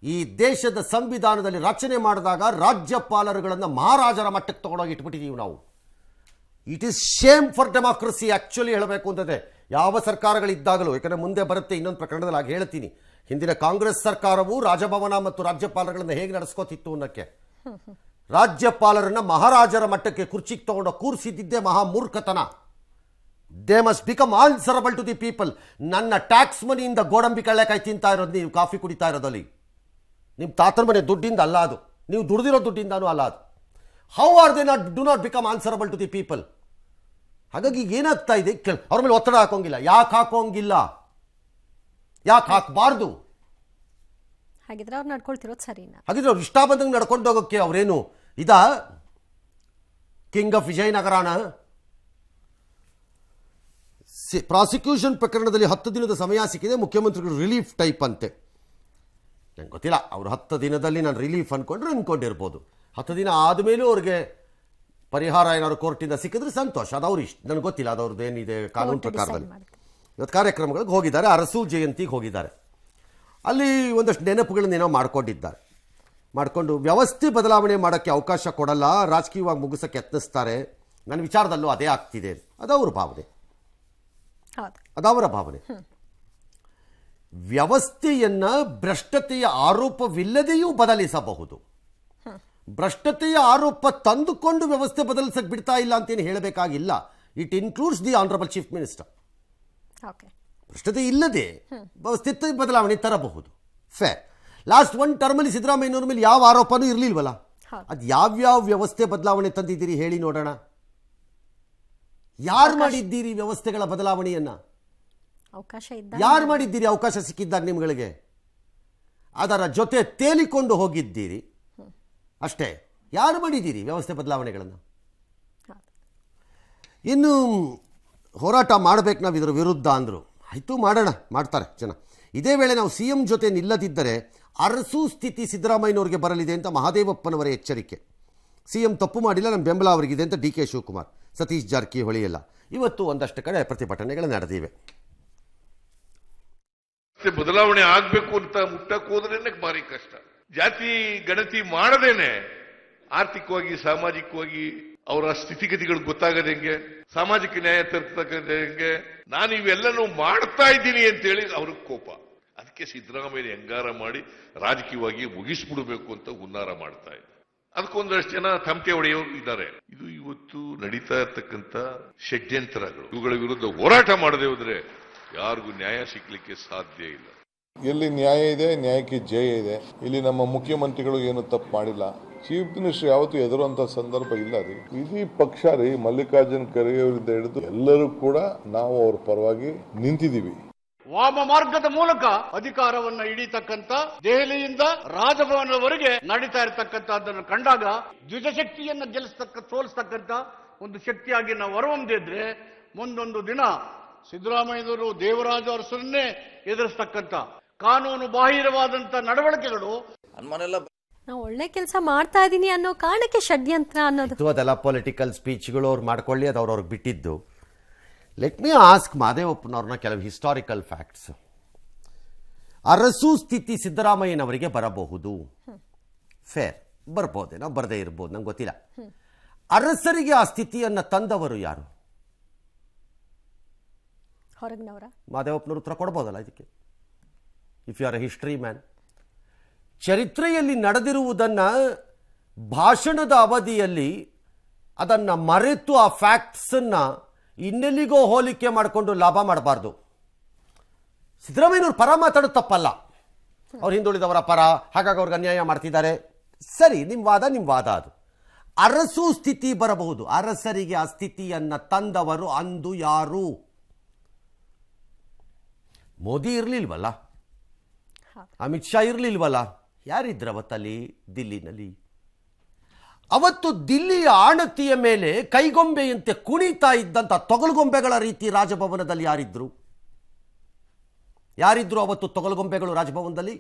ಈ ದೇಶದ ಸಂವಿಧಾನದಲ್ಲಿ ರಚನೆ ಮಾಡಿದಾಗ ರಾಜ್ಯಪಾಲರುಗಳನ್ನು ಮಹಾರಾಜರ ಮಟ್ಟಕ್ಕೆ ತಗೊಂಡೋಗಿ ಇಟ್ಬಿಟ್ಟಿದ್ದೀವಿ ನಾವು. It is shame for democracy actually ಹೇಳಬೇಕು ಅಂತಂದರೆ. ಯಾವ ಸರ್ಕಾರಗಳಿದ್ದಾಗಲೂ, ಯಾಕಂದರೆ ಮುಂದೆ ಬರುತ್ತೆ ಇನ್ನೊಂದು ಪ್ರಕರಣದಲ್ಲಿ ಆಗ ಹೇಳ್ತೀನಿ, ಹಿಂದಿನ ಕಾಂಗ್ರೆಸ್ ಸರ್ಕಾರವು ರಾಜಭವನ ಮತ್ತು ರಾಜ್ಯಪಾಲರುಗಳನ್ನು ಹೇಗೆ ನಡೆಸ್ಕೋತಿತ್ತು ಅನ್ನೋಕ್ಕೆ. ರಾಜ್ಯಪಾಲರನ್ನ ಮಹಾರಾಜರ ಮಟ್ಟಕ್ಕೆ ಕುರ್ಚಿಗೆ ತಗೊಂಡು ಕೂರಿಸಿದ್ದೇ ಮಹಾ ಮೂರ್ಖತನ. They must become answerable to the people. ನನ್ನ ಟ್ಯಾಕ್ಸ್ ಮನಿಯಿಂದ ಗೋಡಂಬಿ ಕಳ್ಳೆಕಾಯಿ ತಿಂತಾ ಇರೋದು, ನೀವು ಕಾಫಿ ಕುಡಿತಾ ಇರೋದಲ್ಲಿ ನಿಮ್ಮ ತಾತನ ಮನೆ ದುಡ್ಡಿಂದ ಅಲ್ಲ, ಅದು ನೀವು ದುಡ್ದಿರೋ ದುಡ್ಡಿಂದನೂ ಅಲ್ಲ ಅದು. How are they do not become answerable to the people? ಹಾಗಾಗಿ ಏನಾಗ್ತಾ ಇದೆ, ಅವ್ರ ಮೇಲೆ ಒತ್ತಡ ಹಾಕೋಂಗಿಲ್ಲ. ಯಾಕೆ ಹಾಕೋಂಗಿಲ್ಲ? ಯಾಕೆ ಹಾಕಬಾರ್ದು? ಹಾಗಿದ್ರೆ ಅವ್ರು ನಡ್ಕೊಳ್ತಿರೋದು ಸರಿನಾ? ಹಾಗಿದ್ರೆ ಅವ್ರು ಇಷ್ಟ ಬಂದಂಗೆ ನಡ್ಕೊಂಡು ಹೋಗೋಕ್ಕೆ ಅವ್ರೇನು ಇದ ಕಿಂಗ್ ಆಫ್ ವಿಜಯನಗರನ? ಪ್ರಾಸಿಕ್ಯೂಷನ್ ಪ್ರಕರಣದಲ್ಲಿ 10 ದಿನದ ಸಮಯ ಸಿಕ್ಕಿದೆ, ಮುಖ್ಯಮಂತ್ರಿಗಳು ರಿಲೀಫ್ ಟೈಪ್ ಅಂತೆ. ನಂಗೆ ಗೊತ್ತಿಲ್ಲ, ಅವರು 10 ದಿನದಲ್ಲಿ ನಾನು ರಿಲೀಫ್ ಅನ್ಕೊಂಡಿರ್ಬೋದು. 10 ದಿನ ಆದಮೇಲೂ ಅವ್ರಿಗೆ ಪರಿಹಾರ ಏನಾದ್ರು ಕೋರ್ಟಿಂದ ಸಿಕ್ಕಿದ್ರೆ ಸಂತೋಷ. ಅದು ಅವ್ರು ಇಷ್ಟ, ನನಗೆ ಗೊತ್ತಿಲ್ಲ ಅದು ಅವ್ರದ್ದು ಏನಿದೆ ಕಾನೂನು ಪ್ರಕಾರದಲ್ಲಿ. ಇವತ್ತು ಕಾರ್ಯಕ್ರಮಗಳಿಗೆ ಹೋಗಿದ್ದಾರೆ, ಅರಸು ಜಯಂತಿಗೆ ಹೋಗಿದ್ದಾರೆ. ಅಲ್ಲಿ ಒಂದಷ್ಟು ನೆನಪುಗಳನ್ನೇನೋ ಮಾಡ್ಕೊಂಡಿದ್ದಾರೆ. ಮಾಡಿಕೊಂಡು ವ್ಯವಸ್ಥೆ ಬದಲಾವಣೆ ಮಾಡೋಕ್ಕೆ ಅವಕಾಶ ಕೊಡಲ್ಲ, ರಾಜಕೀಯವಾಗಿ ಮುಗಿಸೋಕ್ಕೆ ಯತ್ನಿಸ್ತಾರೆ. ನನ್ನ ವಿಚಾರದಲ್ಲೂ ಅದೇ ಆಗ್ತಿದೆ, ಅದವ್ರ ಭಾವನೆ, ಹೌದು. ಅದವರ ಭಾವನೆ. ವ್ಯವಸ್ಥೆಯನ್ನು ಭ್ರಷ್ಟತೆಯ ಆರೋಪವಿಲ್ಲದೆಯೂ ಬದಲಿಸಬಹುದು. ಭ್ರಷ್ಟತೆಯ ಆರೋಪ ತಂದುಕೊಂಡು ವ್ಯವಸ್ಥೆ ಬದಲಿಸಕ್ಕೆ ಬಿಡ್ತಾ ಇಲ್ಲ ಅಂತೇನು ಹೇಳಬೇಕಾಗಿಲ್ಲ. It includes the honourable chief minister. Okay. ಭ್ರಷ್ಟತೆ ಇಲ್ಲದೆ ವ್ಯವಸ್ಥೆ ಬದಲಾವಣೆ ತರಬಹುದು. ಫೇರ್. ಲಾಸ್ಟ್ ಒನ್ ಟರ್ಮಲ್ಲಿ ಸಿದ್ದರಾಮಯ್ಯನವ್ರ ಮೇಲೆ ಯಾವ ಆರೋಪನೂ ಇರಲಿಲ್ವಲ್ಲ. ಅದು ಯಾವ್ಯಾವ ವ್ಯವಸ್ಥೆ ಬದಲಾವಣೆ ತಂದಿದ್ದೀರಿ ಹೇಳಿ ನೋಡೋಣ. ಯಾರು ಮಾಡಿದ್ದೀರಿ ವ್ಯವಸ್ಥೆಗಳ ಬದಲಾವಣೆಯನ್ನ? ಅವಕಾಶ ಇದ್ದ ಯಾರು ಮಾಡಿದ್ದೀರಿ? ಅವಕಾಶ ಸಿಕ್ಕಿದ್ದಾಗ ನಿಮ್ಗಳಿಗೆ ಅದರ ಜೊತೆ ತೇಲಿಕೊಂಡು ಹೋಗಿದ್ದೀರಿ ಅಷ್ಟೇ. ಯಾರು ಮಾಡಿದ್ದೀರಿ ವ್ಯವಸ್ಥೆ ಬದಲಾವಣೆಗಳನ್ನು? ಇನ್ನು ಹೋರಾಟ ಮಾಡಬೇಕು ನಾವು ಇದರ ವಿರುದ್ಧ ಅಂದರು. ಆಯಿತು, ಮಾಡೋಣ, ಮಾಡ್ತಾರೆ ಜನ. ಇದೇ ವೇಳೆ ನಾವು ಸಿ ಎಂ ಜೊತೆ ನಿಲ್ಲದಿದ್ದರೆ ಅರಸು ಸ್ಥಿತಿ ಸಿದ್ದರಾಮಯ್ಯನವ್ರಿಗೆ ಬರಲಿದೆ ಅಂತ ಮಹಾದೇವಪ್ಪನವರ ಎಚ್ಚರಿಕೆ. ಸಿ ಎಂ ತಪ್ಪು ಮಾಡಿಲ್ಲ, ನಮ್ಮ ಬೆಂಬಲ ಅವರಿಗಿದೆ ಅಂತ ಡಿ ಕೆ ಶಿವಕುಮಾರ್, ಸತೀಶ್ ಜಾರಕಿಹೊಳಿ ಎಲ್ಲ. ಇವತ್ತು ಒಂದಷ್ಟು ಕಡೆ ಪ್ರತಿಭಟನೆಗಳು ನಡೆದಿವೆ. ಬದಲಾವಣೆ ಆಗ್ಬೇಕು ಅಂತ ಮುಟ್ಟಕ್ಕೆ ಹೋದ್ರೇನೆ ಭಾರಿ ಕಷ್ಟ. ಜಾತಿ ಗಣತಿ ಮಾಡದೇನೆ ಆರ್ಥಿಕವಾಗಿ ಸಾಮಾಜಿಕವಾಗಿ ಅವರ ಸ್ಥಿತಿಗತಿಗಳು ಗೊತ್ತಾಗದೆ ಹೆಂಗೆ, ಸಾಮಾಜಿಕ ನ್ಯಾಯ ತರ್ತಕ್ಕಂಥ ಹೆಂಗೆ, ನಾನು ಇವೆಲ್ಲನೂ ಮಾಡ್ತಾ ಇದ್ದೀನಿ ಅಂತೇಳಿ ಅವ್ರಿಗೆ ಕೋಪ. ಅದಕ್ಕೆ ಸಿದ್ದರಾಮಯ್ಯ ಹೆಂಗಾರ ಮಾಡಿ ರಾಜಕೀಯವಾಗಿ ಮುಗಿಸ್ಬಿಡ್ಬೇಕು ಅಂತ ಹುನ್ನಾರ ಮಾಡ್ತಾ ಇದ್ದಾರೆ. ಅದಕ್ಕೊಂದಷ್ಟು ಜನ ತಮಟೆ ಹೊಡೆಯೋರು ಇದ್ದಾರೆ. ಇದು ಇವತ್ತು ನಡೀತಾ ಇರ್ತಕ್ಕಂಥ ಷಡ್ಯಂತ್ರಗಳು. ಇವುಗಳ ವಿರುದ್ಧ ಹೋರಾಟ ಮಾಡದೆ ಹೋದ್ರೆ ಯಾರಿಗೂ ನ್ಯಾಯ ಸಿಗ್ಲಿಕ್ಕೆ ಸಾಧ್ಯ ಇಲ್ಲ. ಎಲ್ಲಿ ನ್ಯಾಯ ಇದೆ, ನ್ಯಾಯಕ್ಕೆ ಜಯ ಇದೆ. ಇಲ್ಲಿ ನಮ್ಮ ಮುಖ್ಯಮಂತ್ರಿಗಳು ಏನು ತಪ್ಪು ಮಾಡಿಲ್ಲ. ಚೀಫ್ ಮಿನಿಸ್ಟರ್ ಯಾವತ್ತೂ ಎದುರುವಂತ ಸಂದರ್ಭ ಇಲ್ಲ ರೀ. ಇಡೀ ಪಕ್ಷ ರೀ, ಮಲ್ಲಿಕಾರ್ಜುನ್ ಖರ್ಗೆಯವರಿಂದ ಹಿಡಿದು ಎಲ್ಲರೂ ಕೂಡ ನಾವು ಅವ್ರ ಪರವಾಗಿ ನಿಂತಿದ್ದೀವಿ. ವಾಮ ಮಾರ್ಗದ ಮೂಲಕ ಅಧಿಕಾರವನ್ನ ಹಿಡಿತಕ್ಕಂತ ದೆಹಲಿಯಿಂದ ರಾಜಭವನದವರೆಗೆ ನಡೀತಾ ಇರತಕ್ಕಂತದ್ದನ್ನು ಕಂಡಾಗ ದ್ವಿಜಶಕ್ತಿಯನ್ನ ಸೋಲಿಸ್ತಕ್ಕಂತ ಒಂದು ಶಕ್ತಿಯಾಗಿ ನಾವು ಹೊರಹೊಮ್ಮದಿದ್ರೆ ಮುಂದೊಂದು ದಿನ ಸಿದ್ದರಾಮಯ್ಯನವರು ದೇವರಾಜ ಅರಸರನ್ನೇ ಎದುರಿಸ್ತಕ್ಕಂತ ಕಾನೂನು ಬಾಹಿರವಾದಂತ ನಡವಳಿಕೆಗಳು ನಾವು ಒಳ್ಳೆ ಕೆಲಸ ಮಾಡ್ತಾ ಇದೀನಿ ಅನ್ನೋ ಕಾರಣಕ್ಕೆ ಷಡ್ಯಂತ್ರ ಅನ್ನೋದು ಅದೆಲ್ಲ ಪೊಲಿಟಿಕಲ್ ಸ್ಪೀಚ್ಗಳು ಅವ್ರು ಮಾಡ್ಕೊಳ್ಳಿ, ಅದು ಅವ್ರವ್ರಿಗೆ ಬಿಟ್ಟಿದ್ದು. ಲೆಟ್ ಮೀ ಆಸ್ಕ್ ಮಾದೇವಪ್ಪನವ್ರನ್ನ ಕೆಲವು ಹಿಸ್ಟಾರಿಕಲ್ ಫ್ಯಾಕ್ಟ್ಸ್. ಅರಸು ಸ್ಥಿತಿ ಸಿದ್ದರಾಮಯ್ಯನವರಿಗೆ ಬರಬಹುದು, ಫೇರ್, ಬರ್ಬೋದೇನೋ, ಬರದೇ ಇರ್ಬೋದು, ನಂಗೆ ಗೊತ್ತಿಲ್ಲ. ಅರಸರಿಗೆ ಆ ಸ್ಥಿತಿಯನ್ನು ತಂದವರು ಯಾರು? ಹೊರಗಿನವರ? ಮಾದೇವಪ್ಪನವ್ರ ಉತ್ತರ ಕೊಡ್ಬೋದಲ್ಲ ಇದಕ್ಕೆ, if you are a history man. ಚರಿತ್ರೆಯಲ್ಲಿ ನಡೆದಿರುವುದನ್ನು ಭಾಷಣದ ಅವಧಿಯಲ್ಲಿ ಅದನ್ನು ಮರೆತು ಆ ಫ್ಯಾಕ್ಟ್ಸನ್ನು ಇನ್ನೆಲ್ಲಿಗೋ ಹೋಲಿಕೆ ಮಾಡಿಕೊಂಡು ಲಾಭ ಮಾಡಬಾರ್ದು. ಸಿದ್ದರಾಮಯ್ಯನವ್ರ ಪರ ಮಾತಾಡೋದು ತಪ್ಪಲ್ಲ, ಅವ್ರು ಹಿಂದುಳಿದವರ ಪರ, ಹಾಗಾಗಿ ಅವ್ರಿಗೆ ಅನ್ಯಾಯ ಮಾಡ್ತಿದ್ದಾರೆ, ಸರಿ, ನಿಮ್ಮ ವಾದ ಅದು. ಅರಸು ಸ್ಥಿತಿ ಬರಬಹುದು. ಅರಸರಿಗೆ ಆ ಸ್ಥಿತಿಯನ್ನು ತಂದವರು ಅಂದು ಯಾರು? ಮೋದಿ ಇರಲಿಲ್ವಲ್ಲ, ಅಮಿತ್ ಶಾ ಇರಲಿಲ್ವಲ್ಲ, ಯಾರಿದ್ರು ಅವತ್ತಲ್ಲಿ ದಿಲ್ಲಿನಲ್ಲಿ? ಅವತ್ತು ದಿಲ್ಲಿಯ ಆಣತಿಯ ಮೇಲೆ ಕೈಗೊಂಬೆಯಂತೆ ಕುಣಿತಾ ಇದ್ದಂಥ ತೊಗಲುಗೊಂಬೆಗಳ ರೀತಿ ರಾಜಭವನದಲ್ಲಿ ಯಾರಿದ್ರು ಅವತ್ತು ತೊಗಲುಗೊಂಬೆಗಳು ರಾಜಭವನದಲ್ಲಿ?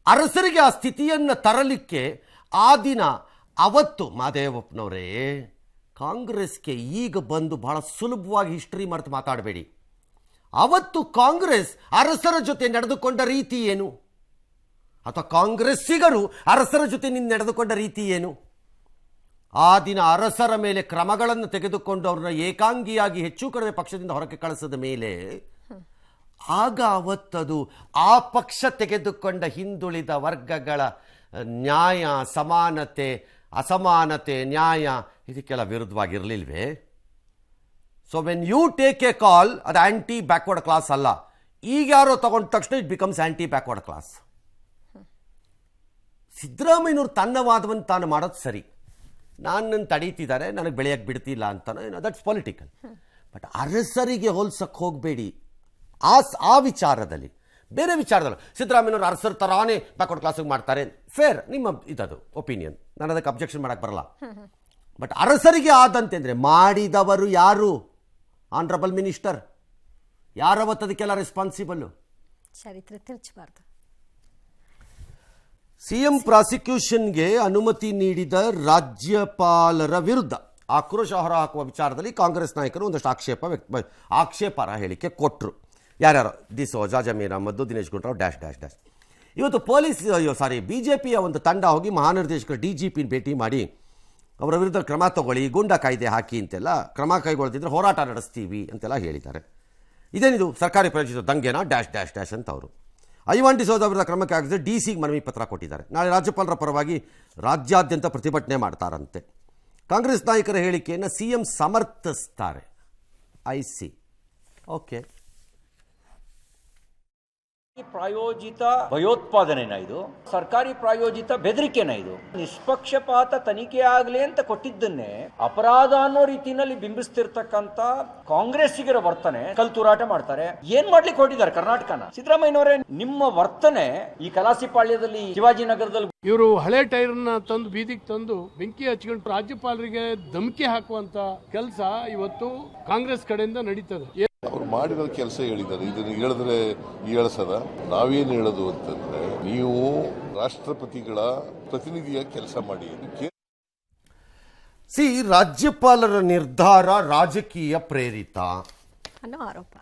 ಅರಸರಿಗೆ ಆ ಸ್ಥಿತಿಯನ್ನು ತರಲಿಕ್ಕೆ ಆ ದಿನ ಅವತ್ತು ಮಾದೇವಪ್ಪನವರೇ, ಕಾಂಗ್ರೆಸ್ಗೆ ಈಗ ಬಂದು ಬಹಳ ಸುಲಭವಾಗಿ ಹಿಸ್ಟ್ರಿ ಮರೆತು ಮಾತಾಡಬೇಡಿ. ಅವತ್ತು ಕಾಂಗ್ರೆಸ್ ಅರಸರ ಜೊತೆ ನಡೆದುಕೊಂಡ ರೀತಿ ಏನು, ಅಥವಾ ಕಾಂಗ್ರೆಸ್ಸಿಗರು ಅರಸರ ಜೊತೆ ನಡೆದುಕೊಂಡ ರೀತಿ ಏನು? ಆ ದಿನ ಅರಸರ ಮೇಲೆ ಕ್ರಮಗಳನ್ನು ತೆಗೆದುಕೊಂಡು ಅವ್ರನ್ನ ಏಕಾಂಗಿಯಾಗಿ ಹೆಚ್ಚು ಕಡಿಮೆ ಪಕ್ಷದಿಂದ ಹೊರಗೆ ಕಳಿಸಿದ ಮೇಲೆ ಆಗ ಅವತ್ತದು ಆ ಪಕ್ಷ ತೆಗೆದುಕೊಂಡ ಹಿಂದುಳಿದ ವರ್ಗಗಳ ನ್ಯಾಯ, ಸಮಾನತೆ, ಅಸಮಾನತೆ, ನ್ಯಾಯ ಇದಕ್ಕೆಲ್ಲ ವಿರುದ್ಧವಾಗಿರಲಿಲ್ವೇ? So when you take a call, ಅದು ಆ್ಯಂಟಿ ಬ್ಯಾಕ್ವರ್ಡ್ ಕ್ಲಾಸ್ ಅಲ್ಲ. ಈಗ ಯಾರೋ ತಗೊಂಡ ತಕ್ಷಣ it becomes anti backward class. ಸಿದ್ದರಾಮಯ್ಯನವ್ರು ತನ್ನ ವಾದವನ್ನು ತಾನು ಮಾಡೋದು ಸರಿ, ನನ್ನನ್ನು ತಡೀತಿದ್ದಾರೆ, ನನಗೆ ಬೆಳೆಯಕ್ಕೆ ಬಿಡ್ತಿಲ್ಲ ಅಂತಾನೋ ಏನೋ, ದಟ್ಸ್ ಪೊಲಿಟಿಕಲ್. ಬಟ್ ಅರಸರಿಗೆ ಹೋಲ್ಸಕ್ಕೆ ಹೋಗಬೇಡಿ ಆ ವಿಚಾರದಲ್ಲಿ. ಬೇರೆ ವಿಚಾರದಲ್ಲಿ ಸಿದ್ದರಾಮಯ್ಯನವ್ರು ಅರಸರ ತರಾನೇ ಬ್ಯಾಕ್ವರ್ಡ್ ಕ್ಲಾಸಿಗೆ ಮಾಡ್ತಾರೆ, ಫೇರ್, ನಿಮ್ಮ ಇದದು ಒಪಿನಿಯನ್, ನಾನು ಅದಕ್ಕೆ ಅಬ್ಜೆಕ್ಷನ್ ಮಾಡೋಕ್ಕೆ ಬರಲ್ಲ. ಬಟ್ ಅರಸರಿಗೆ ಆದಂತೆ ಅಂದರೆ ಮಾಡಿದವರು ಯಾರು? ಆನರಬಲ್ ಮಿನಿಸ್ಟರ್ ಯಾರವತ್ತದಕ್ಕೆಲ್ಲ ರೆಸ್ಪಾನ್ಸಿಬಲ್ಲು? ಚರಿತ್ರೆ ತಿರ್ಚಬಾರ್ದು. ಸಿಎಂ ಪ್ರಾಸಿಕ್ಯೂಷನ್ಗೆ ಅನುಮತಿ ನೀಡಿದ ರಾಜ್ಯಪಾಲರ ವಿರುದ್ಧ ಆಕ್ರೋಶ ಹೊರಹಾಕುವ ವಿಚಾರದಲ್ಲಿ ಕಾಂಗ್ರೆಸ್ ನಾಯಕರು ಒಂದಷ್ಟು ಆಕ್ಷೇಪಾರ್ಹ ಹೇಳಿಕೆ ಕೊಟ್ಟರು. ಯಾರ್ಯಾರು D'Souza, Zameer Ahmed, Dinesh Gundu Rao dash dash dash. ಇವತ್ತು BJPಯ ಒಂದು ತಂಡ ಹೋಗಿ ಮಹಾನಿರ್ದೇಶಕರು DGP ಭೇಟಿ ಮಾಡಿ ಅವರ ವಿರುದ್ಧ ಕ್ರಮ ತಗೊಳ್ಳಿ, ಗೂಂಡಾ ಕಾಯ್ದೆ ಹಾಕಿ ಅಂತೆಲ್ಲ, ಕ್ರಮ ಕೈಗೊಳ್ಳದಿದ್ದರೆ ಹೋರಾಟ ನಡೆಸ್ತೀವಿ ಅಂತೆಲ್ಲ ಹೇಳಿದ್ದಾರೆ. ಇದೇನಿದು ಸರ್ಕಾರಿ ಪ್ರಾಯೋಜಿತ ದಂಗೆನ ಡ್ಯಾಶ್ ಡ್ಯಾಶ್ ಡ್ಯಾಶ್ ಅಂತ ಅವರು ಐವಾನ್ ಡಿಸೋಜಾ ವಿರುದ್ಧ ಕ್ರಮಕ್ಕೆ ಆಗಿದ್ರೆ DC ಮನವಿ ಪತ್ರ ಕೊಟ್ಟಿದ್ದಾರೆ. ನಾಳೆ ರಾಜ್ಯಪಾಲರ ಪರವಾಗಿ ರಾಜ್ಯಾದ್ಯಂತ ಪ್ರತಿಭಟನೆ ಮಾಡ್ತಾರಂತೆ. ಕಾಂಗ್ರೆಸ್ ನಾಯಕರ ಹೇಳಿಕೆಯನ್ನು CM ಸಮರ್ಥಿಸ್ತಾರೆ. IC okay. ಪ್ರಾಯೋಜಿತ ಭಯೋತ್ಪಾದನೆನ ಇದು? ಸರ್ಕಾರಿ ಪ್ರಾಯೋಜಿತ ಬೆದರಿಕೆನ ಇದು? ನಿಷ್ಪಕ್ಷಪಾತ ತನಿಖೆ ಆಗಲಿ ಅಂತ ಕೊಟ್ಟಿದ್ದನ್ನೇ ಅಪರಾಧ ಅನ್ನೋ ರೀತಿಯಲ್ಲಿ ಬಿಂಬಿಸ್ತಿರ್ತಕ್ಕಂಥ ಕಾಂಗ್ರೆಸ್ಸಿಗರ ವರ್ತನೆ ಕಲ್ತುರಾಟ ಮಾಡ್ತಾರೆ. ಏನ್ ಮಾಡ್ಲಿಕ್ಕೆ ಹೊರಟಿದ್ದಾರೆ ಕರ್ನಾಟಕನ? ಸಿದ್ದರಾಮಯ್ಯನವರೇ, ನಿಮ್ಮ ವರ್ತನೆ ಈ ಕಲಾಸಿಪಾಳ್ಯದಲ್ಲಿ, ಶಿವಾಜಿನಗರದಲ್ಲಿ ಇವರು ಹಳೆ ಟೈರ್ನ ತಂದು ಬೀದಿಗೆ ತಂದು ಬೆಂಕಿ ಹಚ್ಕೊಂಡು ರಾಜ್ಯಪಾಲರಿಗೆ ಧಮಕಿ ಹಾಕುವಂತ ಕೆಲಸ ಇವತ್ತು ಕಾಂಗ್ರೆಸ್ ಕಡೆಯಿಂದ ನಡೀತದೆ. ಅವ್ರು ಮಾಡಿರೋ ಕೆಲಸ ಹೇಳಿದ್ದಾರೆ. ಇದನ್ನು ಹೇಳಿದ್ರೆ ಹೇಳ್ಸದ. ನಾವೇನು ಹೇಳೋದು ಅಂತಂದ್ರೆ, ನೀವು ರಾಷ್ಟ್ರಪತಿಗಳ ಪ್ರತಿನಿಧಿಯ ಕೆಲಸ ಮಾಡಿ. ರಾಜ್ಯಪಾಲರ ನಿರ್ಧಾರ ರಾಜಕೀಯ ಪ್ರೇರಿತ ಅನ್ನೋ ಆರೋಪ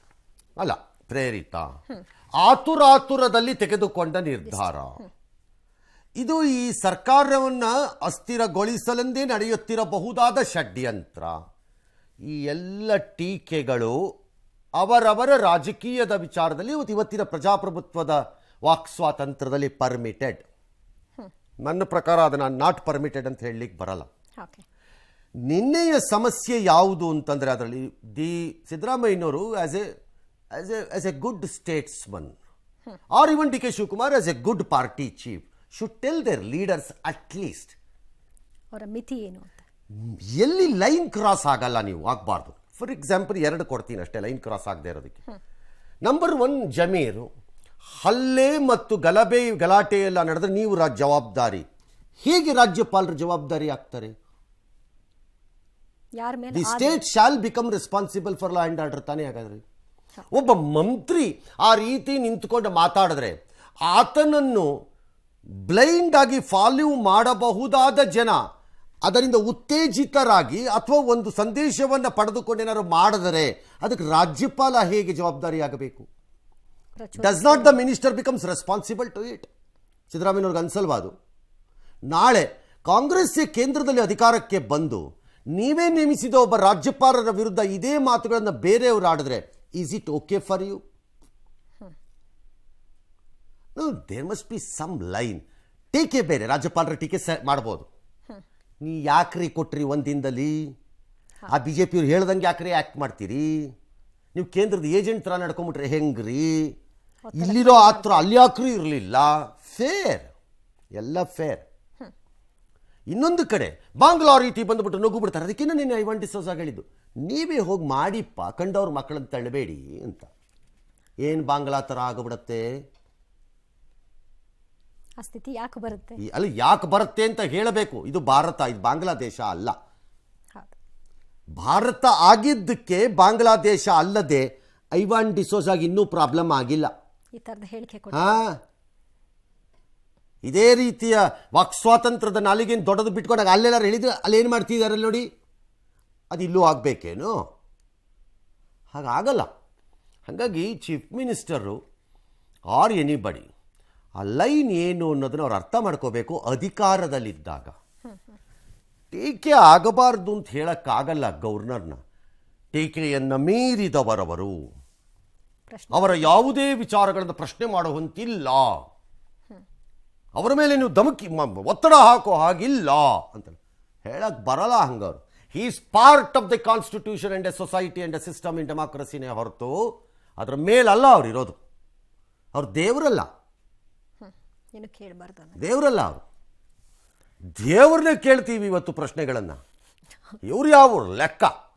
ಅಲ್ಲ, ಪ್ರೇರಿತ ಆತುರಾತುರದಲ್ಲಿ ತೆಗೆದುಕೊಂಡ ನಿರ್ಧಾರ. ಇದು ಈ ಸರ್ಕಾರವನ್ನ ಅಸ್ಥಿರಗೊಳಿಸಲೆಂದೇ ನಡೆಯುತ್ತಿರಬಹುದಾದ ಷಡ್ಯಂತ್ರ. ಈ ಎಲ್ಲ ಟೀಕೆಗಳು ಅವರವರ ರಾಜಕೀಯದ ವಿಚಾರದಲ್ಲಿ ಇವತ್ತಿನ ಪ್ರಜಾಪ್ರಭುತ್ವದ ವಾಕ್ ಸ್ವಾತಂತ್ರ್ಯದಲ್ಲಿ ಪರ್ಮಿಟೆಡ್. ನನ್ನ ಪ್ರಕಾರ ಅದನ್ನು ನಾಟ್ ಪರ್ಮಿಟೆಡ್ ಅಂತ ಹೇಳಲಿಕ್ಕೆ ಬರಲ್ಲ. ನಿನ್ನೆಯ ಸಮಸ್ಯೆ ಯಾವುದು ಅಂತಂದರೆ, ಅದರಲ್ಲಿ ಸಿದ್ದರಾಮಯ್ಯನವರು as a good statesman or even DK Shivakumar as a good party chief should tell their leaders at least ಅವರ ಮಿತಿ ಏನು ಅಂತ. ಎಲ್ಲಿ ಲೈನ್ ಕ್ರಾಸ್ ಆಗಲ್ಲ ನೀವು ಆಗಬಾರ್ದು. ಫಾರ್ ಎಕ್ಸಾಂಪಲ್ 2 ಕೊಡ್ತೀನಿ ಅಷ್ಟೇ ಲೈನ್ ಕ್ರಾಸ್ ಆಗದೆ ಇರೋದಕ್ಕೆ. ನಂಬರ್ 1, ಜಮೀರು ಹಲ್ಲೆ ಮತ್ತು ಗಲಾಟೆ ಎಲ್ಲ ನಡೆದ್ರೆ ನೀವು ಜವಾಬ್ದಾರಿ. ಹೇಗೆ ರಾಜ್ಯಪಾಲರ ಜವಾಬ್ದಾರಿ ಆಗ್ತಾರೆ? The state shall become responsible for law and order ತಾನೇ ಹಾಗಾದ್ರೆ. ಒಬ್ಬ ಮಂತ್ರಿ ಆ ರೀತಿ ನಿಂತ್ಕೊಂಡು ಮಾತಾಡಿದ್ರೆ ಆತನನ್ನು ಬ್ಲೈಂಡ್ ಆಗಿ ಫಾಲೋ ಮಾಡಬಹುದಾದ ಜನ ಅದರಿಂದ ಉತ್ತೇಜಿತರಾಗಿ ಅಥವಾ ಒಂದು ಸಂದೇಶವನ್ನು ಪಡೆದುಕೊಂಡು ಏನಾದ್ರು ಮಾಡಿದರೆ ಅದಕ್ಕೆ ರಾಜ್ಯಪಾಲ ಹೇಗೆ ಜವಾಬ್ದಾರಿ ಆಗಬೇಕು? Does not the minister becomes responsible to it? ಸಿದ್ದರಾಮಯ್ಯವ್ರಿಗೆ ಅನ್ಸಲ್ವಾ ಅದು? ನಾಳೆ ಕಾಂಗ್ರೆಸ್ ಕೇಂದ್ರದಲ್ಲಿ ಅಧಿಕಾರಕ್ಕೆ ಬಂದು ನೀವೇ ನೇಮಿಸಿದ ಒಬ್ಬ ರಾಜ್ಯಪಾಲರ ವಿರುದ್ಧ ಇದೇ ಮಾತುಗಳನ್ನು ಬೇರೆಯವರು ಆಡಿದ್ರೆ is it okay for you? There must be some line. ಟೀಕೆ ಬೇರೆ, ರಾಜ್ಯಪಾಲರ ಟೀಕೆ ಮಾಡ್ಬೋದು. ನೀ ಯಾಕ್ರಿ ಕೊಟ್ರಿ ಒಂದಿನದಲ್ಲಿ? ಆ BJPಯವ್ರು ಹೇಳ್ದಂಗೆ ಯಾಕ್ರಿ ಆ್ಯಕ್ಟ್ ಮಾಡ್ತೀರಿ? ನೀವು ಕೇಂದ್ರದ ಏಜೆಂಟ್ ಥರ ನಡ್ಕೊಂಬಿಟ್ರೆ ಹೆಂಗ್ರಿ? ಇಲ್ಲಿರೋ ಆತ್ರ ಅಲ್ಲಿ ಯಾಕ್ರಿ ಇರಲಿಲ್ಲ? ಫೇರ್, ಎಲ್ಲ ಫೇರ್. ಇನ್ನೊಂದು ಕಡೆ ಬಾಂಗ್ಲಾ ರೀತಿ ಬಂದುಬಿಟ್ಟು ನುಗ್ಗು ಬಿಡ್ತಾರೆ. ಅದಕ್ಕಿಂತ ನೀನು ಐವಾನ್ ಡಿಸೋಜಾ ಹೇಳಿದ್ದು, ನೀವೇ ಹೋಗಿ ಮಾಡಿಪ್ಪ, ಕಂಡವ್ರ ಮಕ್ಕಳನ್ನು ತಳ್ಳಬೇಡಿ ಅಂತ. ಏನು ಬಾಂಗ್ಲಾ ಥರ ಆಗಿಬಿಡತ್ತೆ? ಆ ಸ್ಥಿತಿ ಯಾಕೆ ಬರುತ್ತೆ? ಅಲ್ಲ, ಯಾಕೆ ಬರುತ್ತೆ ಅಂತ ಹೇಳಬೇಕು. ಇದು ಭಾರತ, ಇದು ಬಾಂಗ್ಲಾದೇಶ ಅಲ್ಲ. ಭಾರತ ಆಗಿದ್ದಕ್ಕೆ ಬಾಂಗ್ಲಾದೇಶ ಅಲ್ಲದೆ ಐವಾನ್ ಡಿಸೋಜಾಗಿ ಇನ್ನೂ ಪ್ರಾಬ್ಲಮ್ ಆಗಿಲ್ಲ. ಈ ಥರದ ಹೇಳಿಕೆ ಇದೇ ರೀತಿಯ ವಾಕ್ ಸ್ವಾತಂತ್ರ್ಯದ ನಾಲಿಗೆಯನ್ನು ದೊಡ್ಡದು ಬಿಟ್ಕೊಂಡಾಗ ಅಲ್ಲೆಲ್ಲಾರು ಹೇಳಿದ್ರೆ ಅಲ್ಲೇನು ಮಾಡ್ತಿದ್ದಾರೆ ನೋಡಿ, ಅದು ಇಲ್ಲೂ ಆಗಬೇಕೇನು? ಹಾಗಾಗಲ್ಲ. ಹಾಗಾಗಿ ಚೀಫ್ ಮಿನಿಸ್ಟರು ಆರ್ ಎನಿಬಡಿ ಆ ಲೈನ್ ಏನು ಅನ್ನೋದನ್ನ ಅವ್ರು ಅರ್ಥ ಮಾಡ್ಕೋಬೇಕು. ಅಧಿಕಾರದಲ್ಲಿದ್ದಾಗ ಟೀಕೆ ಆಗಬಾರ್ದು ಅಂತ ಹೇಳಕ್ಕಾಗಲ್ಲ ಗವರ್ನರ್ನ. ಟೀಕೆಯನ್ನು ಮೀರಿದವರವರು, ಅವರ ಯಾವುದೇ ವಿಚಾರಗಳನ್ನು ಪ್ರಶ್ನೆ ಮಾಡುವಂತಿಲ್ಲ, ಅವರ ಮೇಲೆ ನೀವು ಒತ್ತಡ ಹಾಕೋ ಹಾಗಿಲ್ಲ ಅಂತ ಹೇಳಕ್ ಬರಲ್ಲ. ಹಂಗವ್ರು he is part of the constitution and a society and a system in ಡೆಮಾಕ್ರಸಿನೇ ಹೊರತು ಅದರ ಮೇಲಲ್ಲ ಅವ್ರು ಇರೋದು. ಅವ್ರು ದೇವರಲ್ಲ, ದೇವರಲ್ಲ. ಅವರು ದೇವ್ರನ್ನೇ ಕೇಳ್ತೀವಿ ಇವತ್ತು ಪ್ರಶ್ನೆಗಳನ್ನು. ಇವ್ರು ಯಾವ ಲೆಕ್ಕ?